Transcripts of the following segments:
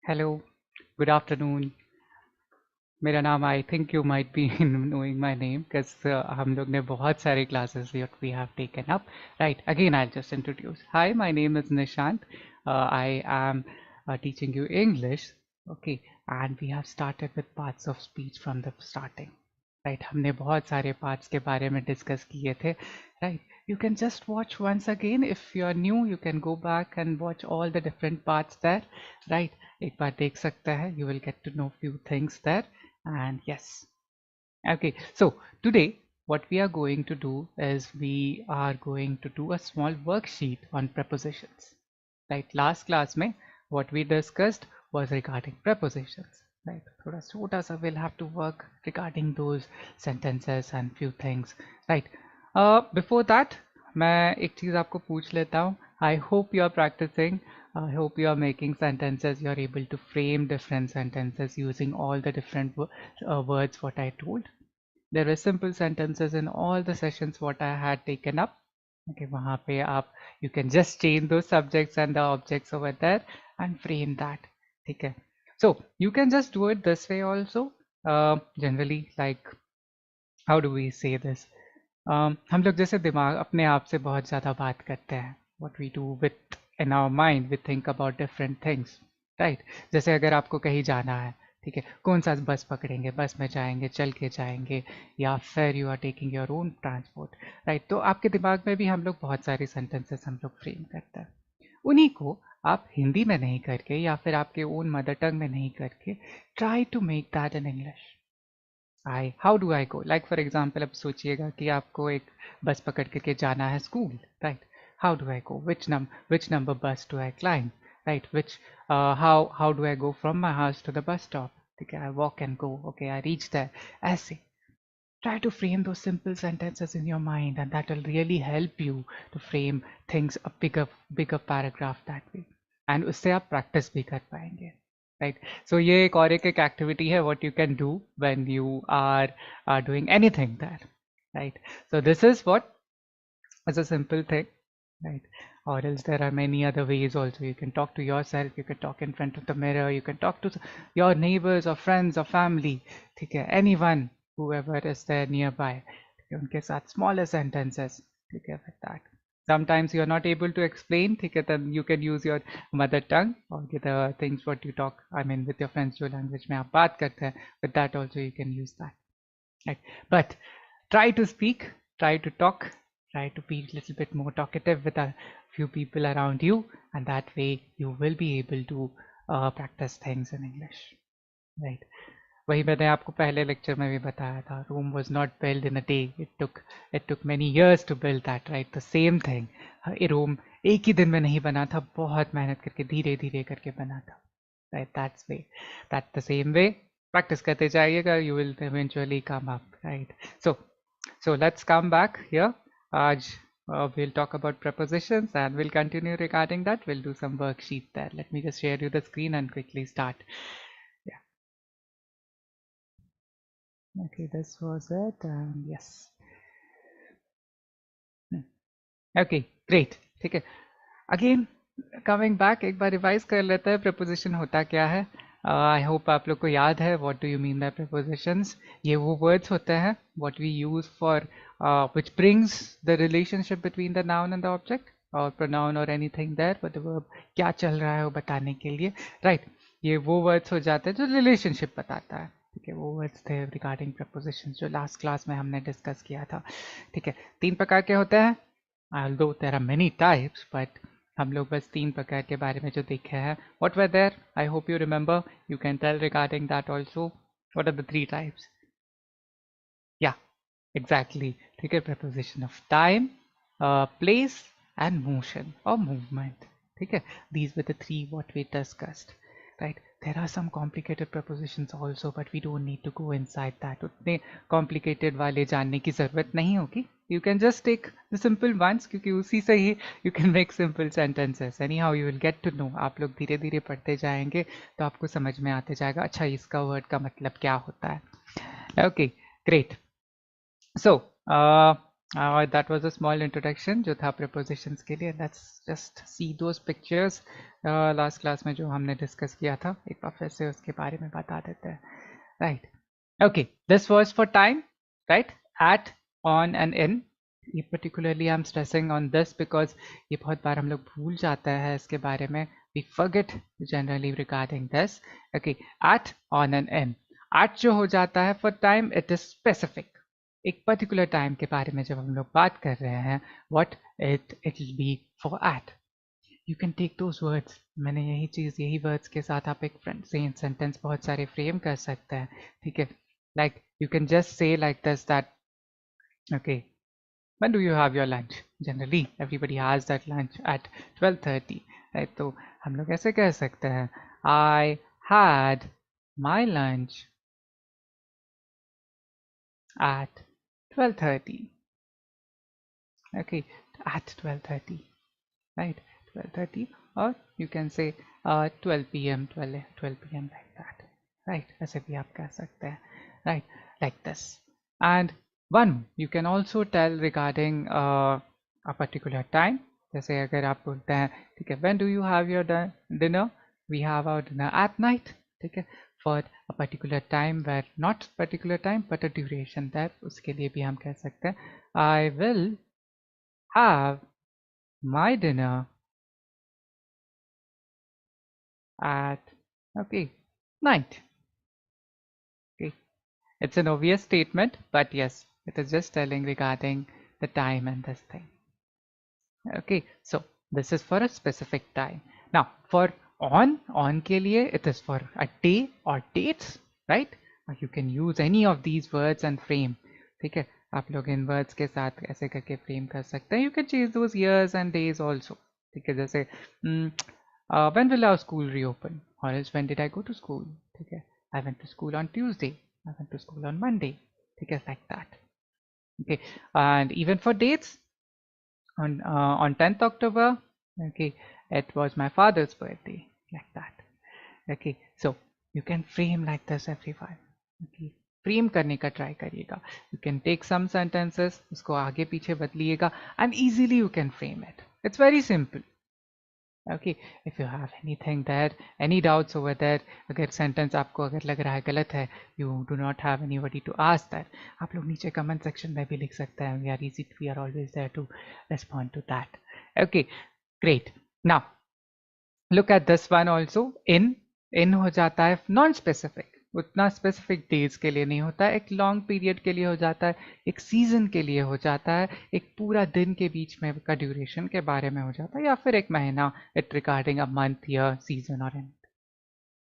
Hello, good afternoon. मेरा नाम I think you might be knowing my name because हम लोग ने बहुत सारे classes we have taken up. Right, again I just introduce. Hi, my name is Nishant. I am teaching you English. Okay, and we have started with parts of speech from the starting. Right, हमने बहुत सारे parts के बारे में discuss किए थे. Right, you can just watch once again. If you are new, you can go back and watch all the different parts there. Right, एक बार देख सकता है. You will get to know few things there. And yes, okay, so today what we are going to do is we are going to do a small worksheet on prepositions. Right, last class mein what we discussed was regarding prepositions. Right, thoda chota sa we'll have to work regarding those sentences and few things. Right, before that मैं एक चीज़ आपको पूछ लेता हूँ. I hope you are practicing. I hope you are making sentences. You are able to frame different sentences using all the different words what I told. There were simple sentences in all the sessions what I had taken up. Okay, वहाँ पे आप you can just change those subjects and the objects over there and frame that. ठीक है. So you can just do it this way also. Generally, like how do we say this? हम लोग जैसे दिमाग अपने आप से बहुत ज़्यादा बात करते हैं. What we do with in our mind, we think about different things, right? जैसे अगर आपको कहीं जाना है, ठीक है, कौन सा बस पकड़ेंगे, बस में जाएंगे, चल के जाएंगे, या फिर you are taking your own transport, right? तो आपके दिमाग में भी हम लोग बहुत सारे सेंटेंसेस हम लोग फ्रेम करते हैं. उन्हीं को आप हिंदी में नहीं करके या फिर आपके ओन मदर टंग में नहीं करके try to make that in English. How do I go, like for example अब सोचिएगा कि आपको एक बस पकड़ के जाना है school, right? How do I go, which number bus do I climb, right? Which how do I go from my house to the bus stop, ठीक है? I walk and go, okay, I reach that. ऐसे try to frame those simple sentences in your mind, and that will really help you to frame things a bigger paragraph that way, and उससे आप practice भी कर पाएंगे. Right, so ये एक और एक activity है what you can do when you are doing anything there. Right, so this is what is a simple thing. Right, or else there are many other ways also. You can talk to yourself, you can talk in front of the mirror, you can talk to your neighbors or friends or family, ठीक है, anyone whoever is there nearby, ठीक है, उनके साथ smaller sentences, ठीक है, with that. Sometimes you are not able to explain, ठीक है, then you can use your mother tongue or the things what you talk, I mean with your friends जो language में आप बात करते हैं, with that also you can use that. Right, but try to speak, try to talk, try to be a little bit more talkative with a few people around you, and that way you will be able to practice things in English. Right, वही मैंने आपको पहले lecture में भी बताया था. Rome was not build in a day, it took many years to build that. Right, the same thing. Rome एक ही दिन में नहीं बना था, बहुत मेहनत करके धीरे धीरे करके बना था. Right, that's way, that the same way. Practice करते जाइएगा, you will eventually come up. Right, so let's come back here. आज we'll talk about prepositions and we'll continue regarding that. We'll do some worksheet there. Let me just share you the screen and quickly start. Okay, this was it, and yes. Okay, great. ठीक है, again coming back, एक बार revise कर लेते हैं preposition होता क्या है. I hope आप लोग को याद है what do you mean by prepositions. ये वो words होते हैं what we use for which brings the relationship between the noun and the object or pronoun or anything there, but the verb क्या चल रहा है वो बताने के लिए. राइट, ये वो वर्ड्स हो जाते हैं जो रिलेशनशिप बताता है. ठीक है, वो वर्ड्स थे रिगार्डिंग prepositions जो लास्ट क्लास में हमने डिस्कस किया था. ठीक है, 3 प्रकार के होते हैं. although there are many types, but हम लोग बस 3 प्रकार के बारे में जो देखे हैं. what were there? I hope you remember. You can tell regarding that also. What are the 3 types? Yeah, exactly. ठीक है, preposition of time, place and motion or movement. ठीक है, these were the 3 what we discussed. Right, there are some complicated prepositions also, but we don't need to go inside that. उतने complicated वाले जानने की ज़रूरत नहीं होगी. You can just take the simple ones, क्योंकि उसी से ही you can make simple sentences. Anyhow, you will get to know. आप लोग धीरे धीरे पढ़ते जाएंगे तो आपको समझ में आते जाएगा, अच्छा इसका वर्ड का मतलब क्या होता है. Okay, great. So That was a small introduction जो था prepositions के लिए. Let's just see those pictures. Last class में जो हमने discuss किया था एक बार फिर से उसके बारे में बता देते हैं. Right. Okay. This was for time. Right. At, on and in. ये particularly I'm stressing on this because ये बहुत बार हम लोग भूल जाते हैं इसके बारे में. We forget generally regarding this. Okay. At, on and in. At जो हो जाता है for time it is specific. एक पर्टिकुलर टाइम के बारे में जब हम लोग बात कर रहे हैं what it will be for at. You can take those words. मैंने यही वर्ड्स के साथ आप एक सेम सेंटेंस बहुत सारे फ्रेम कर सकते हैं. ठीक है. Like you can just say like this that okay when do you have your lunch. Generally everybody has that lunch at 12:30. Right. तो हम लोग ऐसे कह सकते हैं I had my lunch at 12:30. Okay, at 12:30, right? 12:30, or you can say 12 p.m. 12 p.m. like that, right? ऐसे भी आप कह सकते हैं, right? Like this. And one you can also tell regarding a particular time. जैसे अगर आप बोलते हैं ठीक है when do you have your dinner? We have our dinner at night. ठीक है. For a particular time where not particular time but a duration that उसके लिए भी हम कह सकते हैं I will have my dinner at okay night. Okay, it's an obvious statement but yes it is just telling regarding the time and this thing. Okay, so this is for a specific time. Now for on के लिए it is for a day or dates, right? You can use any of these words and frame. ठीक है. आप लोग इन words के साथ ऐसे करके frame कर सकते हैं. You can change those years and days also. ठीक है. जैसे when will our school reopen? Or else when did I go to school? ठीक है. I went to school on Tuesday. I went to school on Monday. ठीक है. Like that. Okay. And even for dates, on 10th October, okay, it was my father's birthday, like that. Okay, so you can frame like this everyone. Okay, frame करने का try करिएगा. You can take some sentences, उसको आगे पीछे बदलिएगा and easily you can frame it. It's very simple. Okay, if you have anything there, any doubts over there, अगर sentence आपको अगर लग रहा है गलत है, you do not have anybody to ask that. आप लोग नीचे comment section में भी लिख सकते हैं. We are always there to respond to that. Okay, great. Now look at this one also. In हो जाता है non-specific. उतना स्पेसिफिक डेज के लिए नहीं होता है. एक लॉन्ग पीरियड के लिए हो जाता है, एक सीजन के लिए हो जाता है, एक पूरा दिन के बीच में का ड्यूरेशन के बारे में हो जाता है, या फिर एक महीना. It regarding a month, year, season और any.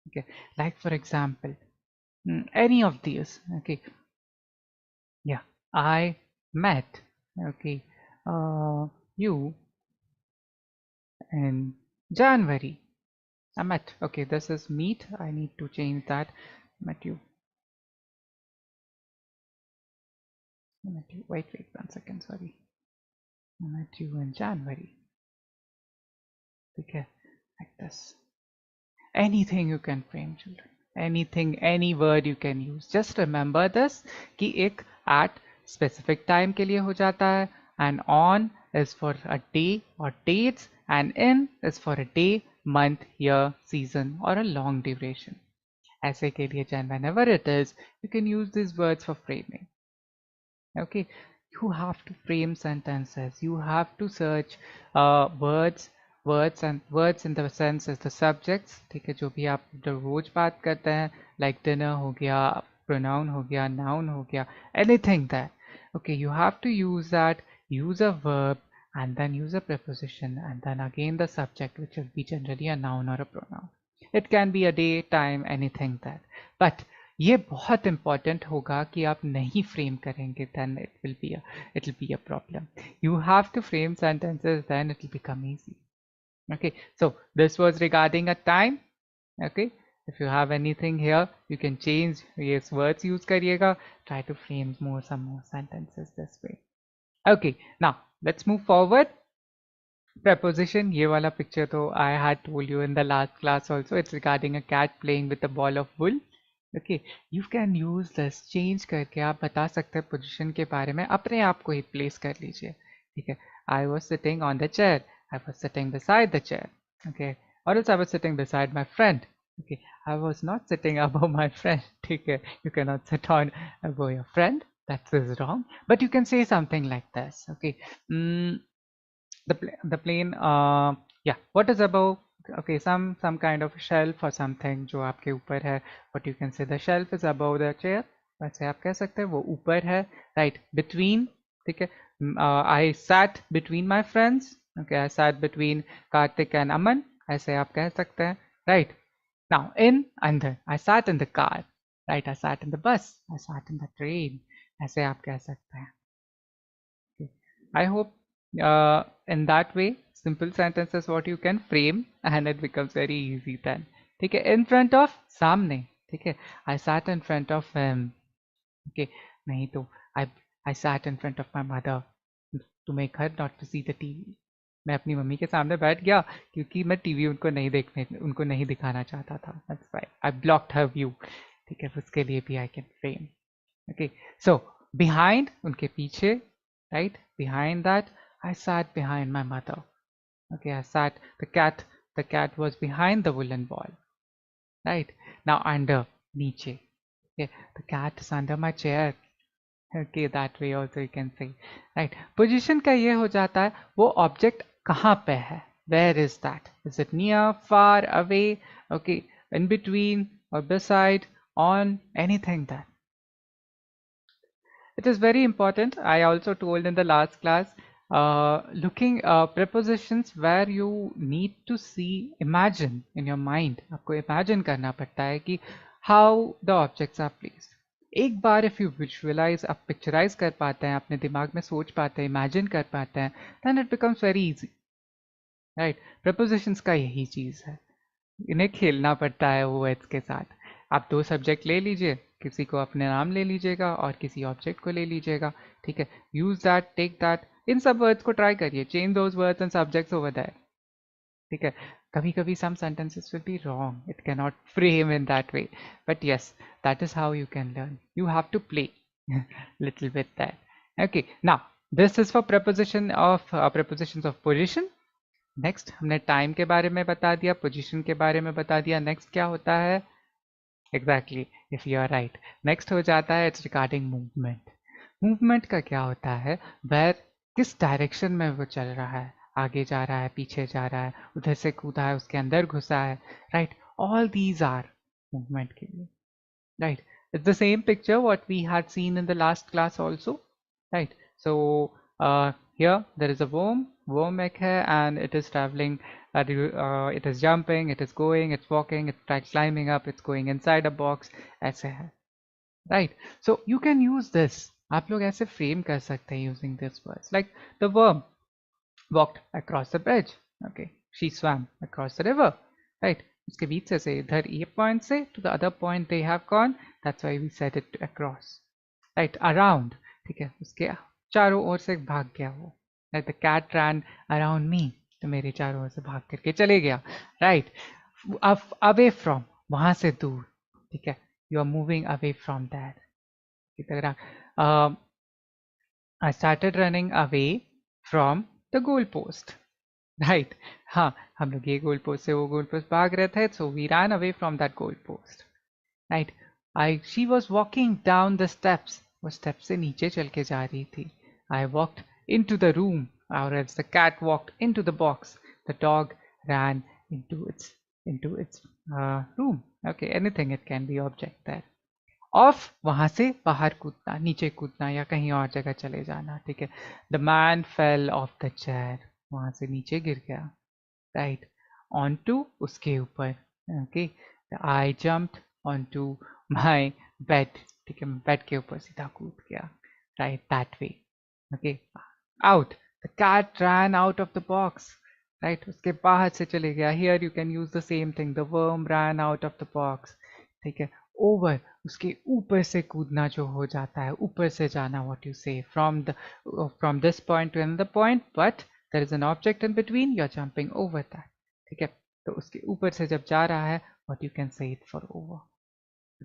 okay, like for example any of these. Okay, yeah, I met okay you in January. I met. Okay, this is meet. I need to change that. Met you. Wait 1 second, sorry. I met you in January. Okay, like this. Anything you can frame, children. Anything, any word you can use. Just remember this कि एक at specific time के लिए हो जाता है, and on is for a day or dates, and in is for a day, month, year, season or a long duration. ऐसे के लिए whenever it is, you can use these words for framing. Okay, you have to frame sentences. You have to search words and words in the sense as the subjects. ठीक है. जो भी आप रोज बात करते हैं, like dinner हो गया, pronoun हो गया, noun हो गया, anything that. Okay, you have to use that. Use a verb and then use a preposition and then again the subject, which will be generally a noun or a pronoun. It can be a day, time, anything that. But ये बहुत important होगा कि आप नहीं frame करेंगे, then it will be a problem. You have to frame sentences, then it will become easy. Okay, so this was regarding a time. Okay, if you have anything here, you can change. Yes, words use करिएगा. Try to frame some more sentences this way. Okay, now let's move forward. Preposition, ये वाला picture तो I had told you in the last class also. It's regarding a cat playing with a ball of wool. Okay, you can use this, change करके आप बता सकते हैं position के बारे में, अपने आप को ही प्लेस कर लीजिए, ठीक है। I was sitting on the chair, I was sitting beside the chair, okay, और also I was sitting beside my friend, okay, I was not sitting above my friend, ठीक है, you can not sit on above your friend, that is wrong, but you can say something like this, okay. The plane, yeah, what is above, okay, some kind of shelf or something जो आपके ऊपर है, what you can say, the shelf is above the chair, वैसे आप कह सकते हैं वो ऊपर है, right, between, ठीक है, I sat between my friends, okay, I sat between Karthik and Aman, ऐसे आप कह सकते हैं, right. Now in, अंदर, I sat in the car, right, I sat in the bus, I sat in the train, ऐसे आप कह सकते हैं. I hope in that way, simple sentence is what you can frame and it becomes very easy then. ठीक है, in front of, सामने, ठीक है, I sat in front of him. Okay, नहीं तो I sat in front of my mother to make her not to see the TV. मैं अपनी mummy के सामने बैठ गया क्योंकि मैं टीवी उनको नहीं दिखाना चाहता था. That's why I blocked her view. ठीक है, उसके लिए भी I can frame. Okay, so behind, उनके पीछे, right, behind that, I sat behind my mother. Okay, I sat, the cat was behind the woolen ball, right. Now under, नीचे, okay, the cat is under my chair. Okay, that way also you can say, right. Position का ये हो जाता है वो object कहाँ पे है, where is that, is it near, far, away, okay, in between or beside, on, anything that. It is very important. I also told in the last class, looking prepositions where you need to see, imagine in your mind. आपको imagine करना पड़ता है कि how the objects are placed. एक बार if you visualize, आप picturize कर पाते हैं, अपने दिमाग में सोच पाते हैं, imagine कर पाते हैं, then it becomes very easy. Right? Prepositions का यही चीज़ है. इन्हें खेलना पड़ता है वर्ड्स के साथ. आप दो सब्जेक्ट ले लीजिए, किसी को अपने नाम ले लीजिएगा और किसी ऑब्जेक्ट को ले लीजिएगा, ठीक है. यूज दैट, टेक दैट, इन सब वर्ड्स को ट्राई करिए, change those words and subjects over that, ठीक है. कभी कभी some sentences will be wrong, it can not frame in that way, but yes, that is how you can learn. You have to play little with that. Okay, now this is for prepositions of position. Next हमने time के बारे में बता दिया, position के बारे में बता दिया. नेक्स्ट क्या होता है, exactly, if you are right, next हो जाता है इट्स रिगार्डिंग मूवमेंट. मूवमेंट का क्या होता है, वेर, किस डायरेक्शन में वो चल रहा है, आगे जा रहा है, पीछे जा रहा है, उधर से कूदा है, उसके अंदर घुसा है, right. All these are movement के लिए, right. It's the same picture what we had seen in the last class also, right. So here there is a worm egg here, and it is traveling, it is jumping, it is going, it's walking, it's climbing up, it's going inside a box, ऐसे है, right. So you can use this, आप लोग ऐसे frame कर सकते हैं using this words, like the worm walked across the bridge, okay, she swam across the river, right. उसके बीच से इधर ये पॉइंट से to the other point they have gone, that's why we said it across, right. Around, ठीक है, उसके चारों ओर से भाग गया वो, like the cat ran around me, तो मेरे चारों ओर से भाग करके चले गया, right. Away from, वहां से दूर, ठीक है, you are moving away from that, की तरह. I started running away from the goal post, right. हाँ, हम लोग ये गोल पोस्ट से वो गोल पोस्ट भाग रहे थे, so we ran away from that goal post, right. She was walking down the steps, वो steps से नीचे चल के जा रही थी. I walked into the room, or else the cat walked into the box, the dog ran into its room, okay, anything, it can be object there. Of, वहां से बाहर कूदना, नीचे कूदना या कहीं और जगह चले जाना, ठीक है. The man fell off the chair, वहां से नीचे गिर गया, राइट. ऑन टू, उसके ऊपर, okay. I jumped on to my bed, ठीक है, बेड के ऊपर सीधा कूद गया, right, that way, okay. Out, the cat ran out of the box, right, उसके बाहर से चले गया. Here you can use the same thing, the worm ran out of the box, ठीक है. ओवर, उसके ऊपर से कूदना जो हो जाता है, ऊपर से जाना, what you say, from this point to another point, but there is an object in between, you are jumping over that, ठीक है. तो उसके ऊपर से जब जा रहा है, what you can say it for over,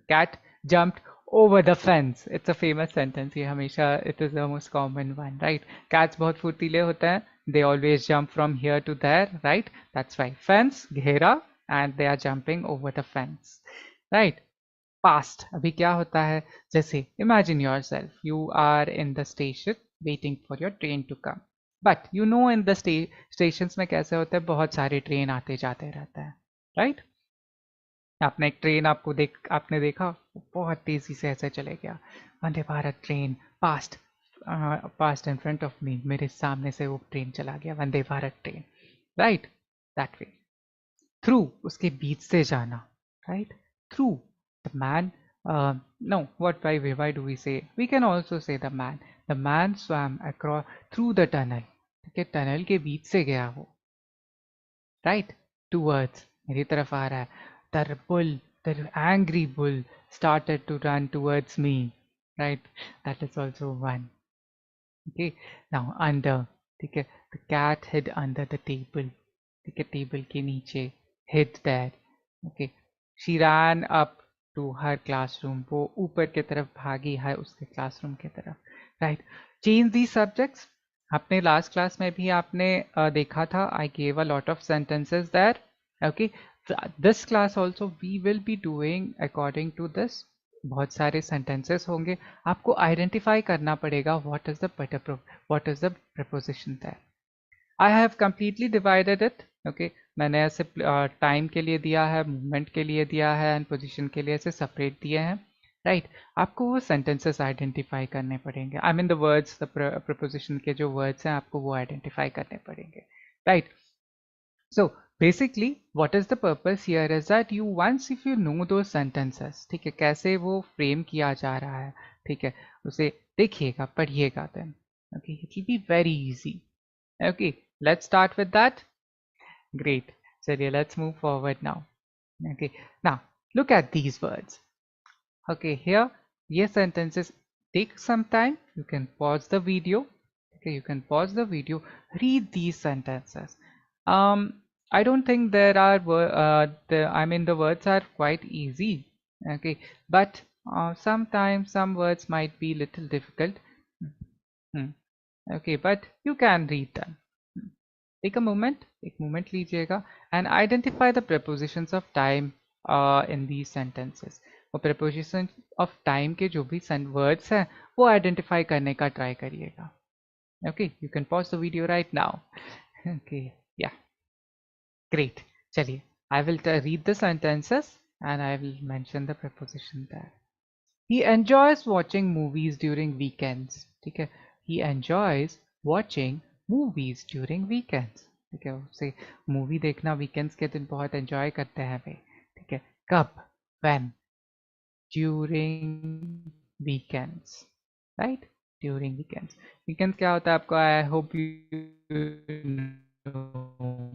cat jumped over the fence. It's a famous sentence. ये हमेशा it is the most common one, right? Cats बहुत फुर्तीले होते हैं. They always jump from here to there, right? That's why fence घेरा and they are jumping over the fence, right? Past. अभी क्या होता है? जैसे imagine yourself, you are in the station waiting for your train to come. But you know in the stations में कैसे होता है? बहुत सारे ट्रेन आते जाते रहते हैं, right? आपने एक ट्रेन आपने देखा बहुत तेजी से ऐसे चले गया. Vande Bharat train past in front of me. मेरे सामने से वो ट्रेन चला गया. Vande Bharat train, right? That way. Through, उसके बीच से जाना, राइट? Through the man. No, why do we say? We can also say the man. The man swam across through the tunnel. ठीक है, टनल के बीच से गया वो, right? Towards, मेरी तरफ आ रहा है. The bull, the angry bull started to run towards me, right? That is also one. Okay, now under, ठीक है, the cat hid under the table. ठीक है, table के नीचे, hid there. Okay, she ran up to her classroom. वो ऊपर की तरफ भागी है उसके classroom की तरफ, right? Change these subjects. आपने लास्ट क्लास में भी आपने देखा था. I gave a lot of sentences there. Okay, this class also we will be doing according to this. बहुत सारे sentences होंगे. आपको identify करना पड़ेगा what is the preposition there. I have completely divided it. Okay, मैंने ऐसे time के लिए दिया है, मूवमेंट के लिए दिया है एंड पोजीशन के लिए ऐसे सेपरेट दिए हैं, राइट? आपको वो सेंटेंसेस आइडेंटिफाई करने पड़ेंगे. I mean the words, the preposition के जो वर्ड्स हैं आपको वो आइडेंटिफाई करने पड़ेंगे, right? So basically what is the purpose here is that you once if you know those sentences, ठीक है, कैसे वो फ्रेम किया जा रहा है, ठीक है, उसे देखिएगा, पढ़िएगा, then okay, it will be very easy. Okay, let's start with that. Great. चलिए, let's move forward now. Okay, now look at these words. Okay, here, ये sentences take some time. You can pause the video. Okay, you can pause the video. Read these sentences. I don't think there are the words are quite easy. Okay, but sometimes some words might be little difficult. Okay, but you can read them. Take a moment, एक moment लीजिएगा and identify the prepositions of time in these sentences. वो preposition of time के जो भी words हैं वो identify करने का try करिएगा. Okay, you can pause the video right now. Okay, yeah, great. चलिए, I will read the sentences and I will mention the preposition there. He enjoys watching movies during weekends. ठीक है, he enjoys watching movies during weekends. ठीक है, उसे movie देखना weekends के दिन बहुत एंजॉय करते हैं वे. ठीक है, कब? when? during weekends, right? during weekends. weekends क्या होता है आपको? I hope you know.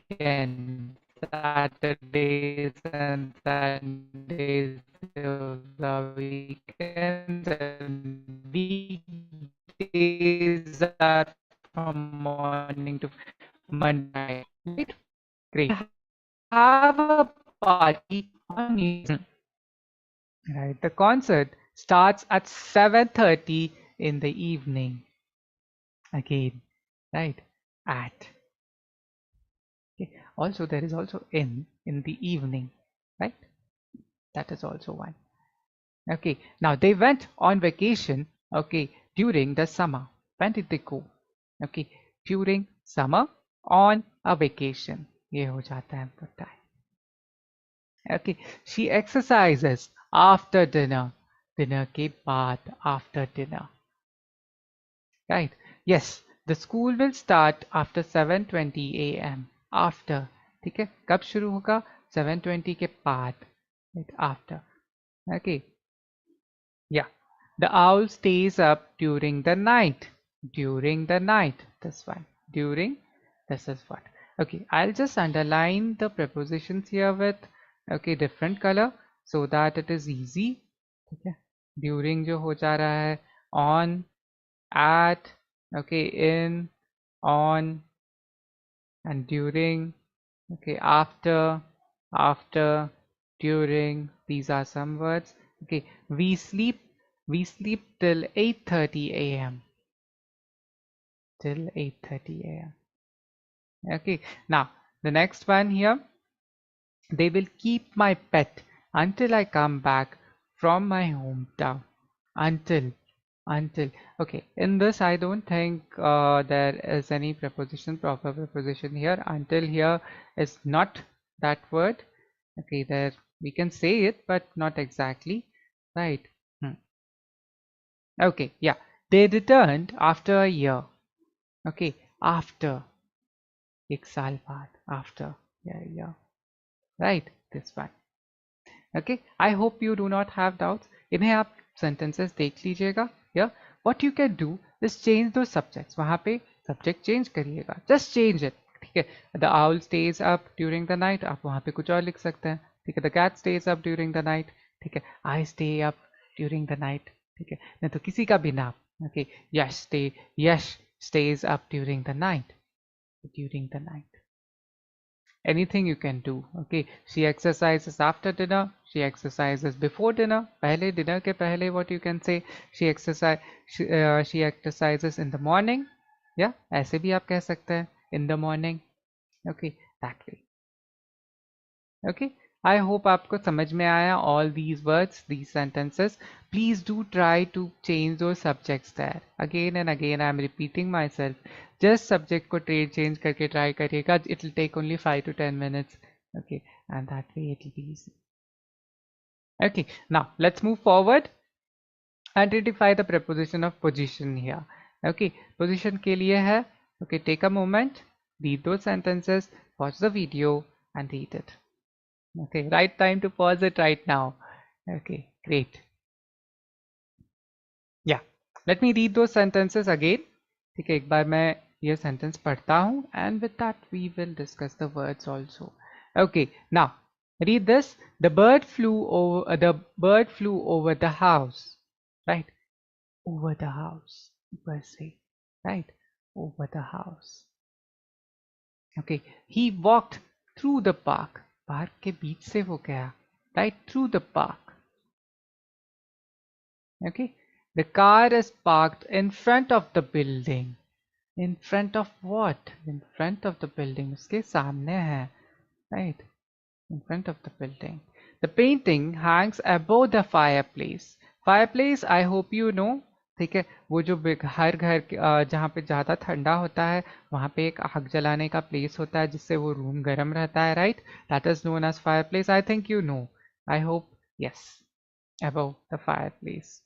Weekend, Saturdays and Sundays the weekends, and weekdays are from morning to Monday. Right? Great. Have a party on New Year's. Right. The concert starts at 7:30 in the evening. Again, right? At. Okay. Also, there is also in the evening, right? That is also one. Okay, now they went on vacation, okay, during the summer. When did they go? Okay, during summer on a vacation. ये हो जाता है पता है. Okay, she exercises after dinner. Dinner के बाद, after dinner. Right? Yes, the school will start after 7:20 a.m. After, ठीक है, कब शुरू होगा? 7:20 के बाद, right? After. Okay. Yeah, the owl stays up during the night. During the night, this one. During, this is what. Okay, I'll just underline the prepositions here with, okay, different color so that it is easy. Okay, during जो हो जा रहा है, on, at, okay, in, on, and during, okay, after, after, during, these are some words. Okay, we sleep till 8:30 a.m. till 8:30 a.m. Okay, now the next one here, they will keep my pet until I come back from my hometown. Until until okay, in this I don't think there is any preposition, proper preposition here. Until here is not that word. Okay, there we can say it but not exactly, right? Hmm. Okay, yeah, they returned after a year. Okay, after, एक साल बाद, after, yeah, right, this one. Okay, I hope you do not have doubts. इन्हें आप sentences देख लीजिएगा. Here what you can do is change those subjects. वहाँ पे subject change करिएगा, just change it. ठीक है, the owl stays up during the night, आप वहाँ पे कुछ और लिख सकते हैं. ठीक है, the cat stays up during the night. ठीक है, I stay up during the night. ठीक है, नहीं तो किसी का भी नाम. Okay, Yash stays up during the night. During the night, anything you can do. Okay, she exercises after dinner, she exercises before dinner, pehle dinner ke pehle, what you can say, she exercises in the morning. Yeah, ऐसे भी आप कह सकते हैं, in the morning. Okay, that way. Okay, I hope आपको समझ में आया all these words, these sentences. Please do try to change those subjects there. Again and again I am repeating myself. Just subject को change करके try करिएगा. It will take only 5 to 10 minutes. Okay, and that way it will be easy. Okay, now let's move forward. Identify the preposition of position here. Okay, position के लिए है. Okay, take a moment, read those sentences, watch the video and read it. Okay, right time to pause it right now. Okay, great. Yeah, let me read those sentences again. ठीक है, एक बार मैं ये sentence पढ़ता हूँ and with that we will discuss the words also. Okay, now read this. The bird flew over the house. Right? Over the house. ऊपर से. Right? Over the house. Okay, he walked through the park. Park के बीच से वो गया. Right? Through the park. Okay, the car is parked in front of the building. In front of what? In front of the building. उसके सामने है. Right? In front of the building. The painting hangs above the fireplace. Fireplace, I hope you know. ठीक है, वो जो हर घर जहाँ पे ज़्यादा ठंडा होता है वहाँ पे एक आग जलाने का प्लेस होता है जिससे वो रूम गर्म रहता है. Right, that is known as fireplace. I think you know. I hope yes. Above the fireplace.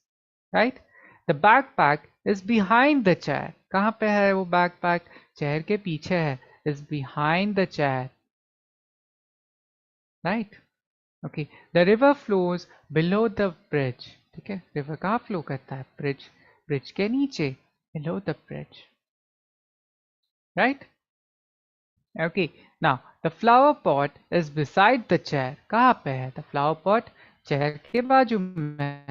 Right? The backpack is behind the chair. कहाँ पे है वो backpack? चेयर के पीछे है. Is behind the chair. Right? Okay. The river flows below the bridge. ठीक है, river कहाँ flow करता है? Bridge के नीचे. Below the bridge. Right? Okay. Now the flower pot is beside the chair. कहाँ पे है? The flower pot chair के बाजू में.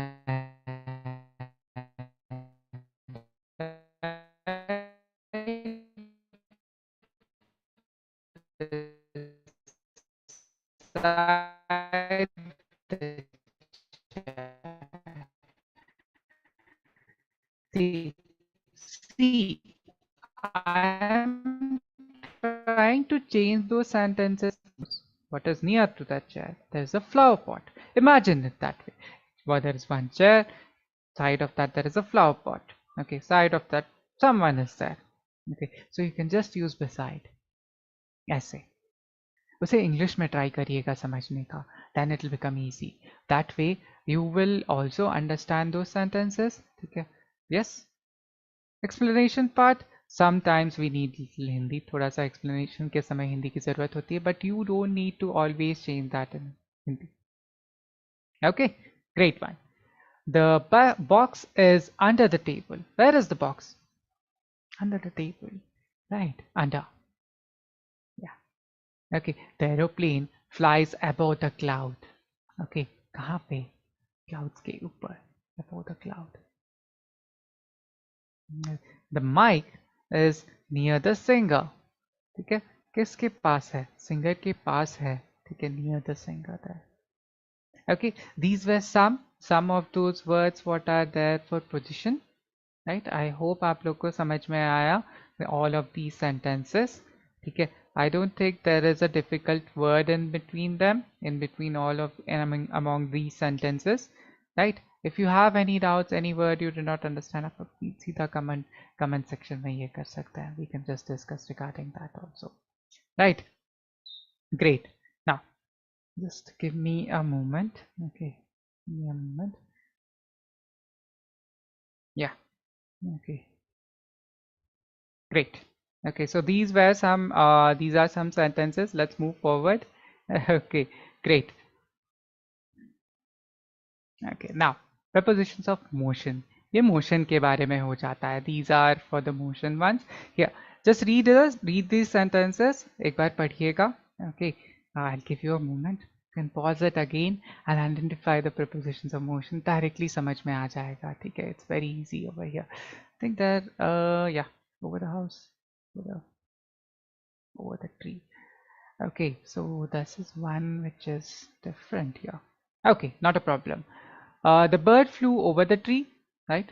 See, I'm trying to change those sentences. What is near to that chair? There is a flower pot. Imagine it that way. Well, there is one chair. Side of that there is a flower pot. Okay, side of that someone is there. Okay, so you can just use beside. ऐसे उसे English में try करिएगा समझने का. Then it will become easy. That way you will also understand those sentences. ठीक है? Yes. Explanation part. Sometimes we need Hindi. थोड़ा सा explanation के समय हिंदी की ज़रूरत होती है. But you don't need to always change that in Hindi. Okay, great one. The box is under the table. Where is the box? Under the table. Right, under. Yeah. Okay, the aeroplane flies above the cloud. Okay, कहाँ पे? Clouds के ऊपर. Above the cloud. The mic is near the singer. ठीक है, किसके पास है? Singer के पास है. ठीक है, near the singer there. Okay, these were some of those words what are there for position, right? I hope आप लोग को समझ में आया all of these sentences. ठीक है, I don't think there is a difficult word in between them, in between all of among these sentences, right? If you have any doubts, any word you do not understand, आप सीधा comment section में ये कर सकते हैं. We can just discuss regarding that also, right? Great. Now just give me a moment. Okay, give me a moment. Yeah. Okay, great. Okay, so these were some these are some sentences. Let's move forward. Okay, great. Okay, now prepositions of motion. ये motion के बारे में हो जाता है. These are for the motion ones. Here, just read these sentences. एक बार पढ़िएगा. Okay, I'll give you a moment. You can pause it again and identify the prepositions of motion. Directly समझ में आ जाएगा. ठीक है, it's very easy over here. I think that yeah, over the house, over the tree. Okay, so this is one which is different here. Okay, not a problem. The bird flew over the tree, right?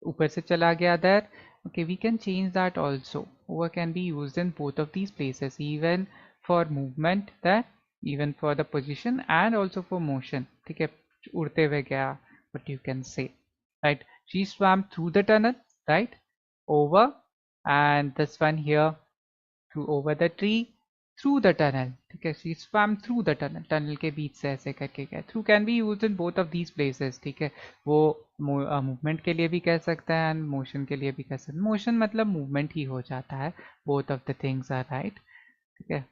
ऊपर से चला गया there. Okay, we can change that also. Over can be used in both of these places, even for movement there, even for the position and also for motion. ठीक है, उड़ते हुए गया, what you can say, right? She swam through the tunnel, right? Over, and this one here, through over the tree, through the tunnel. ठीक है, she swam through the tunnel. Tunnel के बीच से ऐसे करके गया. Through can be used in both of these places. ठीक है, वो movement के लिए भी कह सकते हैं and motion के लिए भी कह सकते हैं. Motion मतलब movement ही हो जाता है. Both of the things are right. ठीक है,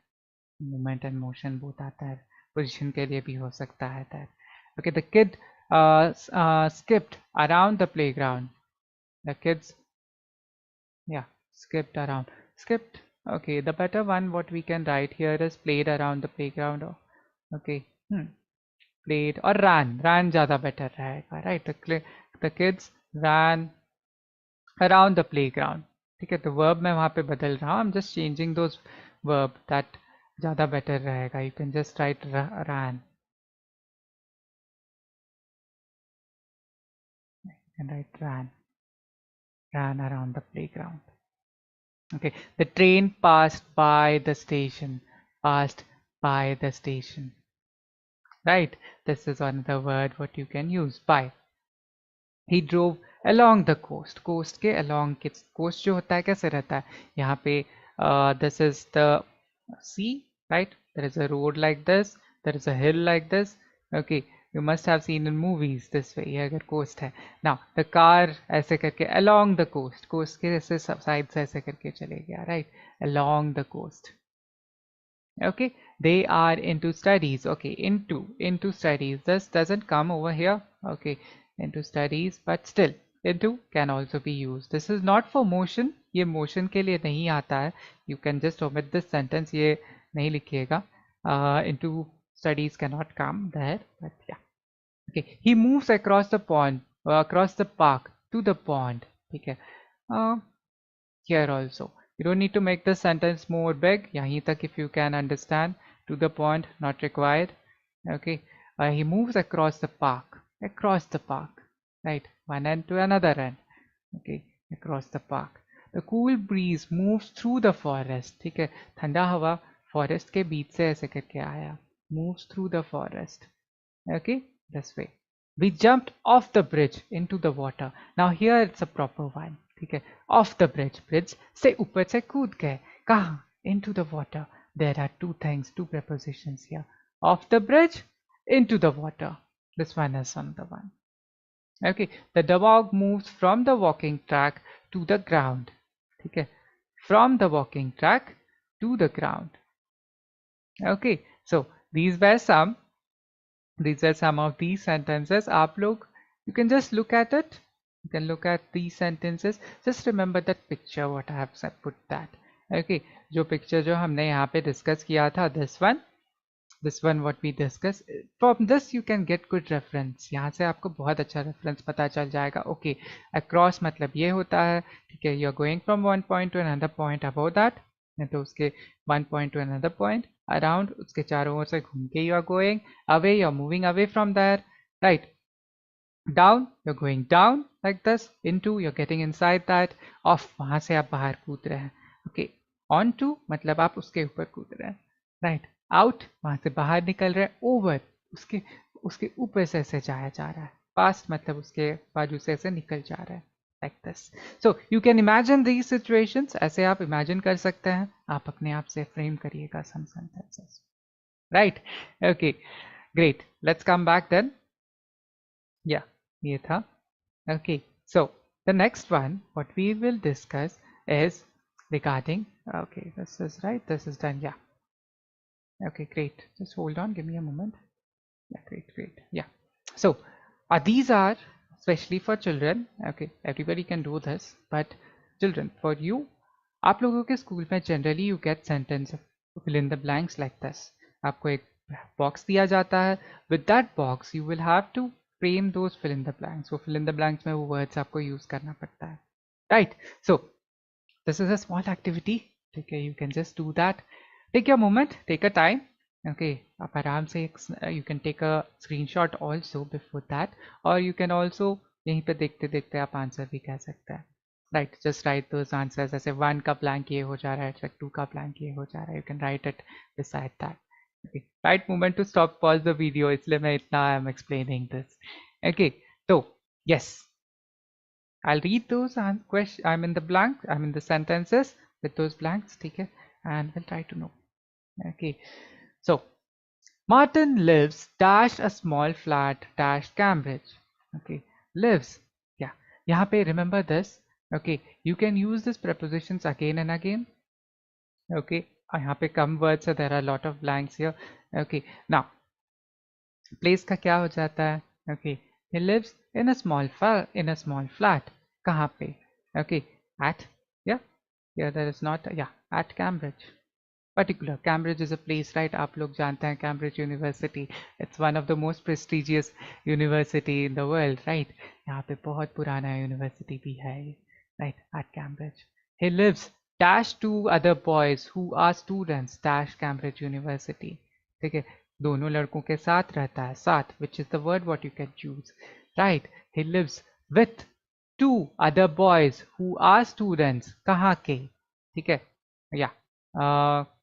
movement and motion both आता है. Position के लिए भी हो सकता है that. Okay, the kid skipped around the playground. The kids, yeah, skipped around. Skipped. Okay, the better one what we can write here is played around the playground. Okay, played or ran ज़्यादा better रहेगा, right? The kids ran around the playground. ठीक है, तो verb मैं वहाँ पे बदल रहा हूँ. I'm just changing those verb that ज़्यादा better रहेगा. You can just write ran. You can write ran around the playground. Okay, the train passed by the station. Passed by the station. Right, this is another word what you can use, by. He drove along the coast. Coast के along के coast जो होता है कैसे रहता है? यहाँ पे this is the sea, right? There is a road like this. There is a hill like this. Okay, you must have seen in movies this way. ये अगर coast है. Now the car ऐसे करके along the coast. Coast के ऐसे side से ऐसे करके चले गया, right? Along the coast. Okay, they are into studies. Okay, into studies. This doesn't come over here. Okay, into studies, but still into can also be used. This is not for motion. ये motion के लिए नहीं आता है. You can just omit this sentence. ये नहीं लिखिएगा. Into studies cannot come there, but yeah. Okay, he moves across the pond, across the park to the pond. ठीक है. Here also. You don't need to make the sentence more big. yahin tak if you can understand. To the point, not required. Okay. He moves across the park. Across the park. Right. One end to another end. Okay. Across the park. The cool breeze moves through the forest. ठीक है. ठंडा हवा forest के बीच से ऐसे करके आया. Moves through the forest. Okay. This way. We jumped off the bridge into the water. Now here it's a proper one. ठीक है, off the bridge से ऊपर से कूद गए. कहाँ? Into the water. There are two things, two prepositions here. Off the bridge, into the water. This one is another one. Okay, the dog moves from the walking track to the ground. ठीक है, from the walking track to the ground. Okay, so these were some of these sentences. आप लोग, you can just look at it. You can look at these sentences. Just remember that picture what I have put that. Okay, जो picture जो हमने यहाँ पे discuss किया था, this one what we discuss. From this you can get good reference. यहाँ से आपको बहुत अच्छा reference पता चल जाएगा. Okay, across मतलब ये होता है. ठीक है, you are going from one point to another point. About that, तो उसके one point to another point. around, उसके चारों ओर से घूम के you are going away, you are moving away from there, right? Down, you're going down like this. Into, you're getting inside that. Off, वहां से आप बाहर कूद रहे हैं. Okay. On to, मतलब आप उसके ऊपर कूद रहे हैं. Right. Out, वहां से बाहर निकल रहे हैं. Over, उसके उसके ऊपर से ऐसे जाया जा रहा है. Past, मतलब उसके बाजू से ऐसे निकल जा रहा है. Like this. So you can imagine these situations. ऐसे आप imagine कर सकते हैं. आप अपने आप से frame करिएगा some sentences. Right. Okay. Great. Let's come back then. Yeah, ये था. Okay, so the next one, what we will discuss is regarding, okay, this is right, this is done, yeah. Okay, great. Just hold on, give me a moment. Yeah, great, yeah. So, these are especially for children. Okay, everybody can do this, but children, for you, आप लोगों के school में generally you get sentence fill in the blanks like this. आपको एक box दिया जाता है. With that box, you will have to frame those fill in the blanks. वो fill in the blanks में वो words आपको use करना पड़ता है. Right? So, this is a small activity. Okay, you can just do that. Take your moment, take a time. Okay, आप आराम से you can take a screenshot also before that, or you can also यहीं पे देखते देखते आप answer भी कह सकते हैं. Right, just write those answers. ऐसे 1 का blank ये हो जा रहा है, 2 का blank ये हो जा रहा है. You can write it beside that. Okay, right moment to stop, pause the video. इसलिए मैं इतना I am explaining this. Okay, so yes, I'll read those questions. I'm in the blank. I'm in the sentences with those blanks. ठीक है, and we'll try to know. Okay, so Martin lives dash a small flat dash Cambridge. Okay, lives. Yeah, यहाँ पे remember this. Okay, you can use these prepositions again and again. Okay, यहाँ पे कम words है. There are a lot of blanks here. Okay, now place का क्या हो जाता है? Okay, he lives in a small flat. कहाँ पे? Okay, at, yeah, there is not, yeah, at Cambridge. Particular, Cambridge is a place, right? आप लोग जानते हैं Cambridge University. It's one of the most prestigious university in the world, right? यहाँ पे बहुत पुराना university भी है, right? At Cambridge. He lives dash two other boys who are students dash Cambridge University. ठीक है, दोनों लड़कों के साथ रहता है. साथ, which is the word what you can choose, right? He lives with two other boys who are students. कहाँ के? ठीक है, yeah.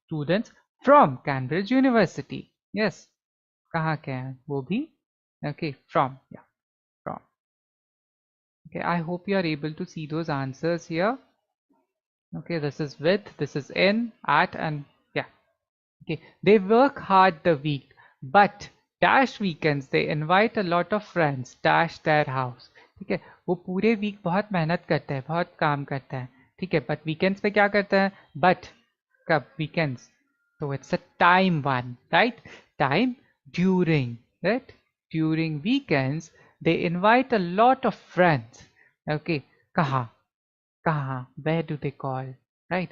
Students from Cambridge University. Yes, कहाँ के हैं वो भी? Okay, from, yeah, from. Okay, I hope you are able to see those answers here. Okay, this is with, this is in, at, and yeah. Okay, they work hard the week, but dash weekends they invite a lot of friends dash their house. ठीक है, वो पूरे week बहुत मेहनत करते हैं, बहुत काम करते हैं. ठीक है, बट वीकेंड्स पे क्या करते हैं? बट कब? Weekends. So it's a time one, right? Time during, right? During weekends, they invite a lot of friends. Okay, कहाँ? कहाँ? Where do they call? Right?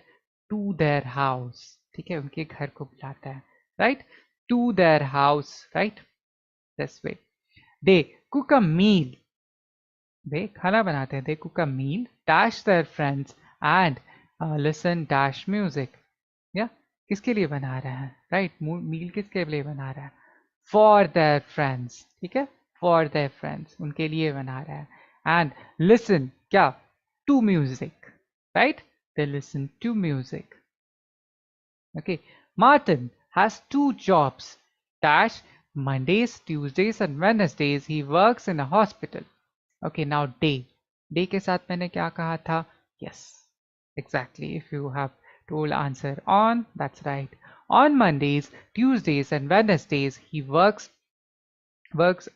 To their house. ठीक है, उनके घर को बुलाता है. Right? To their house, right? This way. They cook a meal. They खाना बनाते हैं. They cook a meal, dash their friends, and listen dash music. Yeah? किसके लिए बना रहा है? राइट, मील किसके लिए बना रहा है? For their friends. ठीक है, फॉर देयर फ्रेंड्स, उनके लिए बना रहा है. एंड लिसन, क्या? To music, right? They listen to music. Okay, Martin has two jobs dash Mondays, Tuesdays and Wednesdays he works in a hospital. Okay, now day के साथ मैंने क्या कहा था? Yes, exactly. If you have told answer on, that's right. On Mondays, Tuesdays and Wednesdays he works in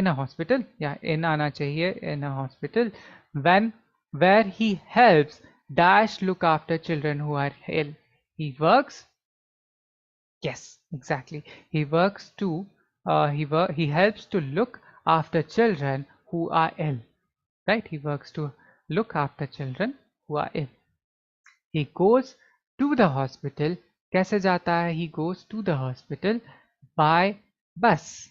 a hospital. Yeah, in आना चाहिए, in a hospital. Where he helps dash look after children who are ill. He works, yes, exactly. He works to he helps to look after children who are ill. Right? He works to look after children who are ill. He goes to the hospital. कैसे जाता है? He goes to the hospital by bus.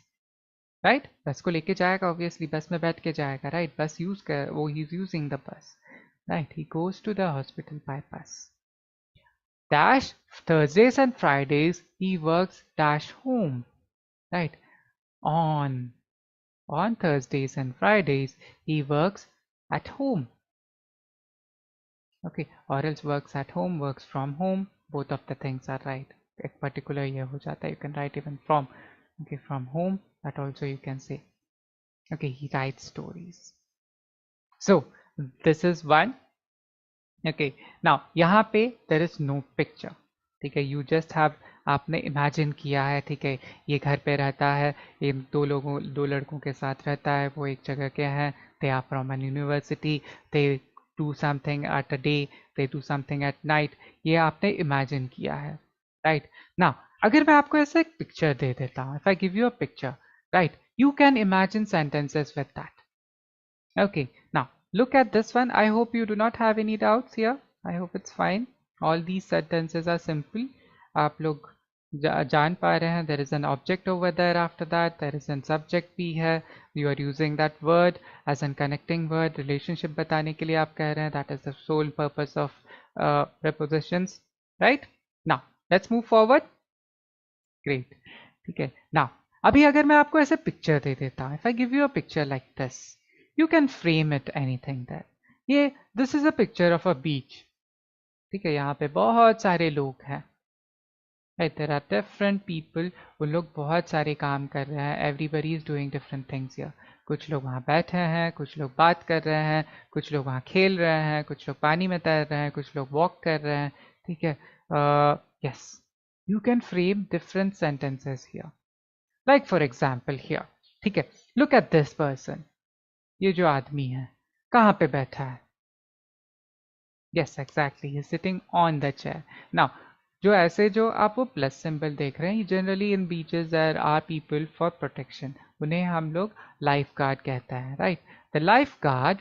Right? बस को लेके जाएगा, obviously बस में बैठ के जाएगा. Right? बस यूज कर, वो he's using the bus. Right? He goes to the hospital by bus. dash Thursdays and Fridays he works dash home, right? On Thursdays and Fridays he works at home. Okay, or else works at home, works from home, both of the things are right. एक particular ये हो जाता है, you can write even from. Okay, from home, that also you can say. Okay, he writes stories. So this is one. Okay, now यहाँ पे there is no picture. ठीक है, you just have, आपने imagine किया है, ठीक है, ये घर पे रहता है, ये दो लड़कों के साथ रहता है, वो एक जगह के हैं, they are from an university, they do something at a day, they do something at night, ये आपने imagine किया है, right? Now अगर मैं आपको ऐसा एक picture दे देता हूँ, if I give you a picture, right, you can imagine sentences with that. Okay, now look at this one. I hope you do not have any doubts here. I hope it's fine. All these sentences are simple. आप लोग जान पा रहे हैं. There is an object over there. After that, there is a subject भी है. You are using that word as a connecting word. Relationship बताने के लिए आप कह रहे हैं. That is the sole purpose of prepositions, right? Now let's move forward. Great. ठीक है. Now अभी अगर मैं आपको ऐसे picture दे देता हूँ. If I give you a picture like this, you can frame it anything there. ये this is a picture of a beach. ठीक है, यहाँ पे बहुत सारे लोग हैं. Right, there are different people. उन लोग बहुत सारे काम कर रहे हैं. Everybody is doing different things here. कुछ लोग वहाँ बैठे हैं, कुछ लोग बात कर रहे हैं, कुछ लोग वहाँ खेल रहे हैं, कुछ लोग पानी में तैर रहे हैं, कुछ लोग वॉक कर रहे हैं. ठीक है, yes, you can frame different sentences here. Like for example here, ठीक है, look at this person. ये जो आदमी है कहाँ पे बैठा है? Yes, exactly, he is sitting on the chair. Now जो ऐसे जो आप वो प्लस सिंबल देख रहे हैं, generally in beaches there are people for protection, उन्हें हम लोग लाइफ गार्ड कहते हैं, राइट? द लाइफ गार्ड,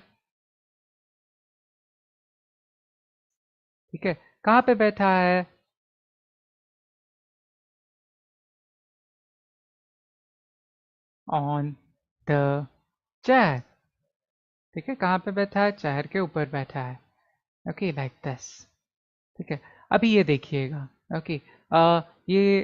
ठीक है, कहाँ पे बैठा है? On the chair. ठीक है, कहाँ पे बैठा है? चेयर के ऊपर बैठा है. Okay, like this. ठीक है, अभी ये देखिएगा. ओके, ये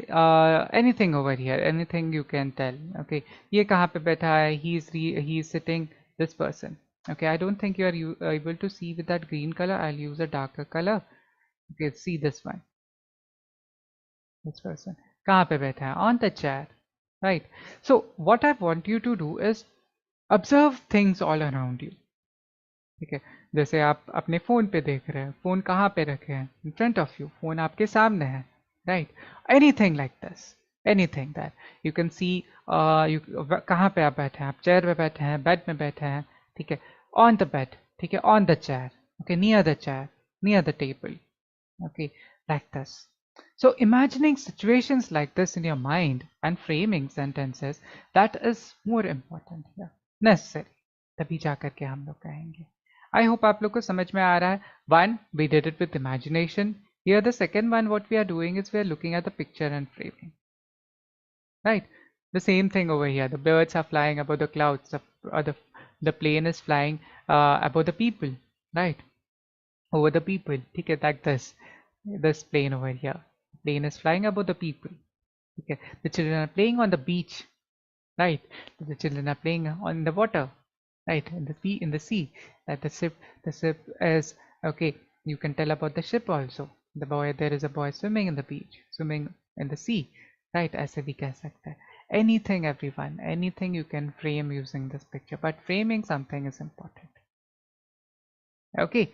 anything over here, anything you can tell. Okay, ये कहाँ पे बैठा है? He is sitting, this person. Okay, I don't think you are able to see with that green colour. I will use a darker colour. Okay, see this one. This person कहाँ पे बैठा है? On the chair, right? So what I want you to do is observe things all around you. ठीक है, जैसे आप अपने phone पे देख रहे हैं, फ़ोन कहाँ पे रखे हैं? इन फ्रंट ऑफ यू, फ़ोन आपके सामने है, right? Anything like this, anything that you can see. You कहाँ पे आप बैठे हैं? आप चेयर पे बैठे हैं, बेड में बैठे हैं, ठीक है, ऑन द बेड, ठीक है, on the chair, okay, near the chair, near the table, okay, like this. So imagining situations like this in your mind and framing sentences, that is more important here, necessary. तभी जा करके हम लोग कहेंगे. I hope आप लोग को समझ में आ रहा है. One, we did it with imagination. Here the second one, what we are doing is we are looking at the picture and framing. Right? The same thing over here. The birds are flying above the clouds. The plane is flying above the people. Right? Over the people. ठीक है, like this plane over here. Plane is flying above the people. Okay. The children are playing on the beach. Right? The children are playing on the water. Right? In the sea. That the ship is, okay. You can tell about the ship also. There is a boy swimming in the beach, swimming in the sea. Right? ऐसे भी कह सकते हैं. Anything, everyone. Anything you can frame using this picture. But framing something is important. Okay.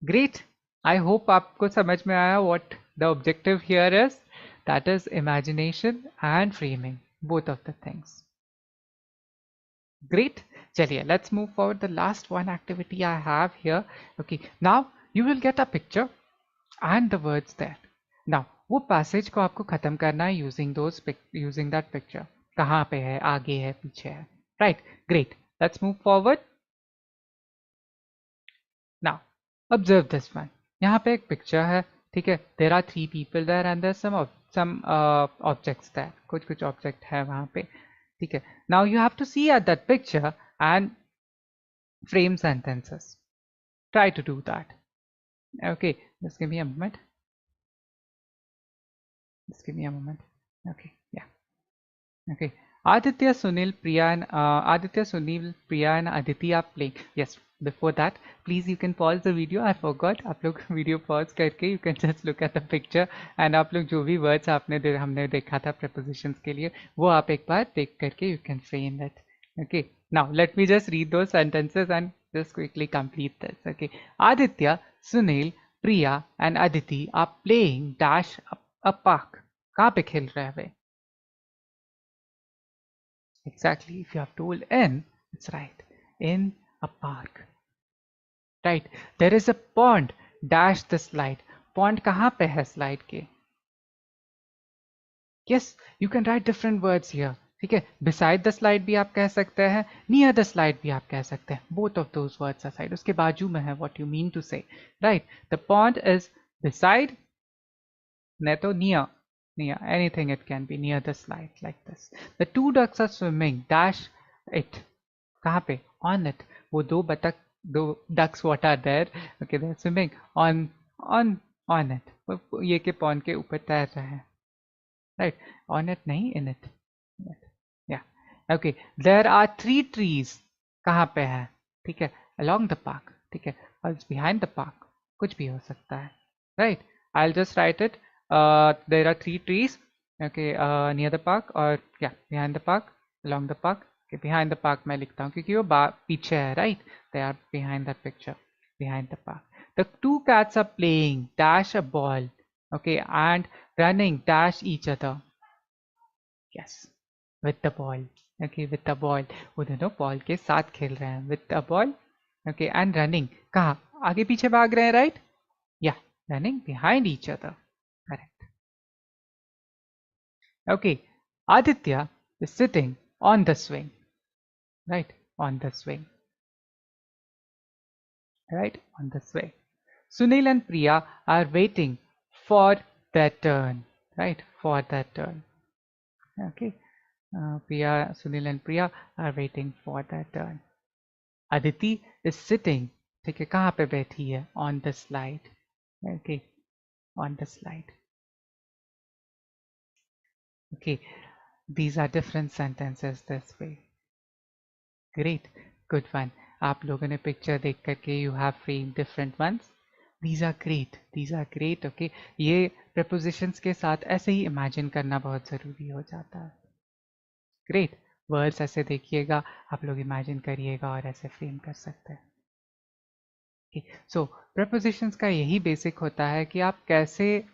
Great. I hope आपको समझ में आया what the objective here is. That is imagination and framing, both of the things. Great. चलिए, let's move forward. The last one activity I have here. Okay, now you will get a picture and the words there. Now वो passage को आपको खत्म करना है using that picture. कहाँ पे है? आगे है, पीछे है. Right. Great. Let's move forward. Now observe this one. यहाँ पे एक picture है, ठीक है. There are 3 people there and there's some objects there. कुछ object है वहाँ पे, ठीक है. Now you have to see at that picture and frame sentences. Try to do that. Okay, just give me a moment. Just give me a moment. Okay, yeah. Okay. Aditya, Sunil, Priya, and Aditya, Sunil, Priya, and Aditi are playing. Yes. Before that, please you can pause the video. I forgot. आप लोग video pause करके you can just look at the picture and आप लोग जो भी words हमने देखा था prepositions के लिए वो आप एक बार देख करके you can frame it. Okay. Now let me just read those sentences and just quickly complete this. Okay. Aditya, Sunil, Priya, and Aditi are playing dash a park. कहाँ पे खेल रहे हैं वे? Exactly, if you have told in, it's right. In a park. Right. There is a pond. Dash the slide. Pond कहाँ पे है slide के? Yes, you can write different words here. ठीक है. Beside the slide भी आप कह सकते हैं. Near the slide भी आप कह सकते हैं. Both of those words are side. उसके बाजू में है what you mean to say. Right. The pond is beside. नहीं तो near. Near anything it can be near the slide like this. The two ducks are swimming. Dash it. कहाँ पे? On it. वो दो ducks what are there? Okay, they're swimming on it. ये के pond के ऊपर तैर रहे हैं. Right? On it नहीं, in it. Yeah. Okay. There are 3 trees. कहाँ पे है? ठीक है. Along the park. ठीक है. Or behind the park. कुछ भी हो सकता है. Right? I'll just write it. There are 3 trees. Okay. Near the park or yeah, behind the park, along the park. Okay, behind the park मैं लिखता हूँ क्योंकि वो पीछे है, right? They are behind that picture, behind the park. The 2 cats are playing dash a ball, okay, and running dash each other. Yes, with the ball, okay, with the ball. वो दोनों ball के साथ खेल रहे हैं, with the ball, okay, and running. कहाँ? आगे पीछे भाग रहे हैं, right? Yeah, running behind each other. Correct. Okay, Aditya is sitting on the swing. Right, on the swing. Right, on the swing. Sunil and Priya are waiting for their turn. Right, for their turn. Okay, Sunil and Priya are waiting for their turn. Aditi is sitting. ठीक है, कहाँ पे बैठी है? On the slide. Okay, on the slide. Okay, these are different sentences this way. Great, good one. आप लोगों ने picture देख करके you have framed different ones. These are great, okay. ये prepositions के साथ ऐसे ही imagine करना बहुत ज़रूरी हो जाता है. Great, words ऐसे देखिएगा, आप लोग imagine करिएगा और ऐसे frame कर सकते हैं. Okay. So prepositions का यही basic होता है कि आप कैसे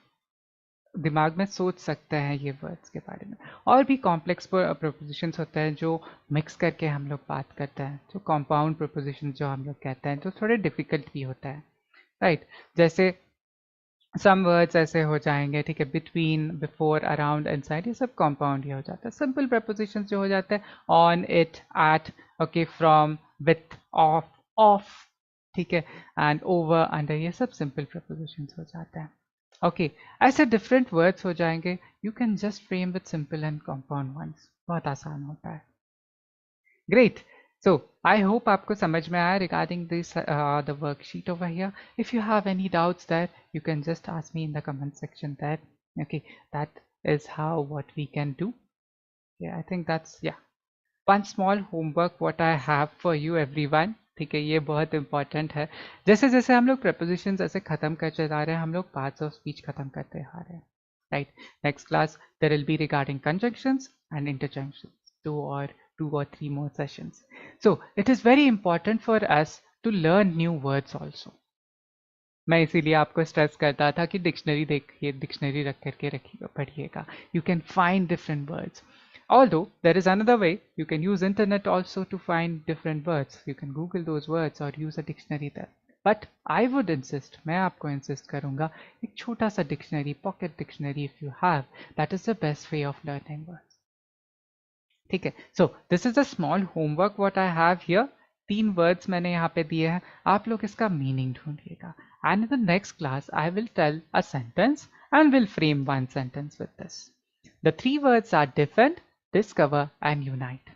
दिमाग में सोच सकते हैं ये वर्ड्स के बारे में. और भी कॉम्प्लेक्स प्रपोजिशंस होते हैं जो मिक्स करके हम लोग बात करते हैं, जो कंपाउंड प्रपोजिशन जो हम लोग कहते हैं, जो थोड़े डिफिकल्ट भी होता है, राइट. जैसे सम वर्ड्स ऐसे हो जाएंगे, ठीक है, बिटवीन, बिफोर, अराउंड, इनसाइड, ये सब कंपाउंड ही हो जाता है. सिंपल प्रपोजिशंस जो हो जाते हैं, on, it, at, okay, from, with, of, ठीक है, एंड ओवर, अंडर, ये सब सिंपल प्रपोजिशंस हो जाते हैं. ओके, ऐसे डिफरेंट वर्ड्स हो जाएंगे. You can just frame with simple and compound ones. बहुत आसान होता है. ग्रेट. सो आई होप आपको समझ में आया regarding this the worksheet over here. If you have any doubts that you can just ask me in the comment section that. Okay, that is how what we can do. Yeah, I think that's, yeah, one small homework what I have for you everyone. ठीक है, ये बहुत important है. जैसे जैसे हम लोग propositions ऐसे खत्म करते जा रहे हैं, हम लोग पार्ट्स ऑफ स्पीच खत्म करते आ रहे हैं, right. Next class there will be regarding conjunctions and interjections, 2 or 3 more sessions. So it is very important for us to learn new words also. मैं इसीलिए आपको स्ट्रेस करता था कि डिक्शनरी देखिए, डिक्शनरी रख करके रखिए, पढ़िएगा. You can find different words. Although there is another way, you can use internet also to find different words. You can Google those words or use a dictionary there. But I would insist, मैं आपको insist करूँगा, एक छोटा सा dictionary, pocket dictionary if you have, that is the best way of learning words. ठीक है. So this is a small homework what I have here. 3 words मैंने यहाँ पे दिए हैं, आप लोग इसका meaning ढूंढिएगा. And in the next class, I will tell a sentence and will frame one sentence with this. The 3 words are defend, discover and unite.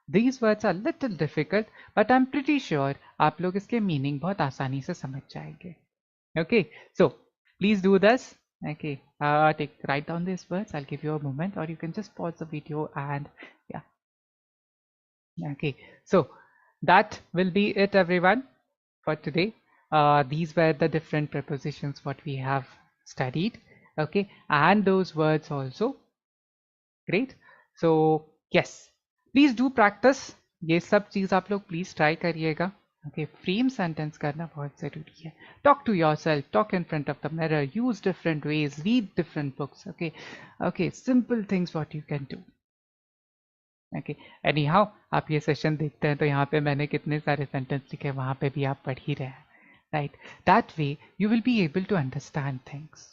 These words are little difficult, but I'm pretty sure आप लोग इसके meaning बहुत आसानी से समझ जाएंगे. Okay, so please do this. Okay, write down these words. I'll give you a moment, or you can just pause the video and yeah. Okay, so that will be it, everyone, for today. These were the different prepositions what we have studied. Okay, and those words also. Great. So yes, please do practice. ये सब चीज आप लोग please try करिएगा. Okay, frame sentence करना बहुत जरूरी है. Talk to yourself, talk in front of the mirror, use different ways, read different books. Okay, okay, simple things what you can do. Okay, anyhow, आप ये सेशन देखते हैं तो यहाँ पे मैंने कितने सारे सेंटेंस लिखे, वहाँ पे भी आप पढ़ ही रहे हैं, right? That way you will be able to understand things.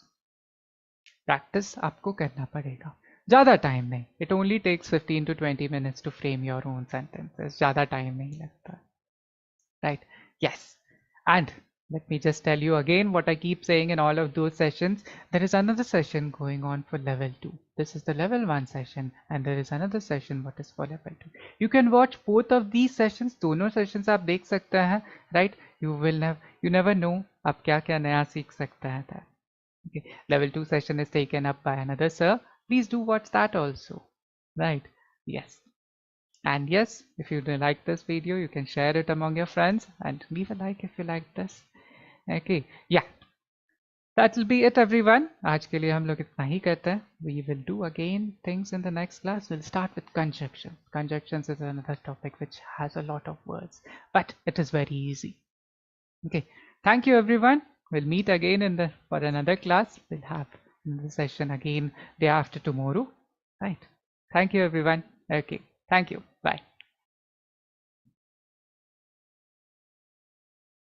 Practice आपको करना पड़ेगा, ज़्यादा टाइम नहीं. It only takes 15 to 20 minutes to frame your own sentences. ज़्यादा टाइम नहीं लगता, right? Yes. And let me just tell you again what I keep saying in all of those sessions. There is another session going on for level 2. This is the level 1 session, and there is another session what is for level 2. You can watch both of these sessions. दोनों sessions आप देख सकते हैं, right? You never know आप क्या क्या नया सीख सकते हैं. Okay. Level 2 session is taken up by another sir. Please do watch that also, right? Yes. And yes, if you like this video, you can share it among your friends and leave a like if you like this. Okay, yeah, that will be it, everyone. आज के लिए हम लोग इतना ही करते हैं. We will do again things in the next class. We'll start with conjunction. Conjunctions is another topic which has a lot of words, but it is very easy. Okay, thank you, everyone. We'll meet again for another class. We'll have the session again day after tomorrow, right? Thank you, everyone. Okay, thank you. Bye.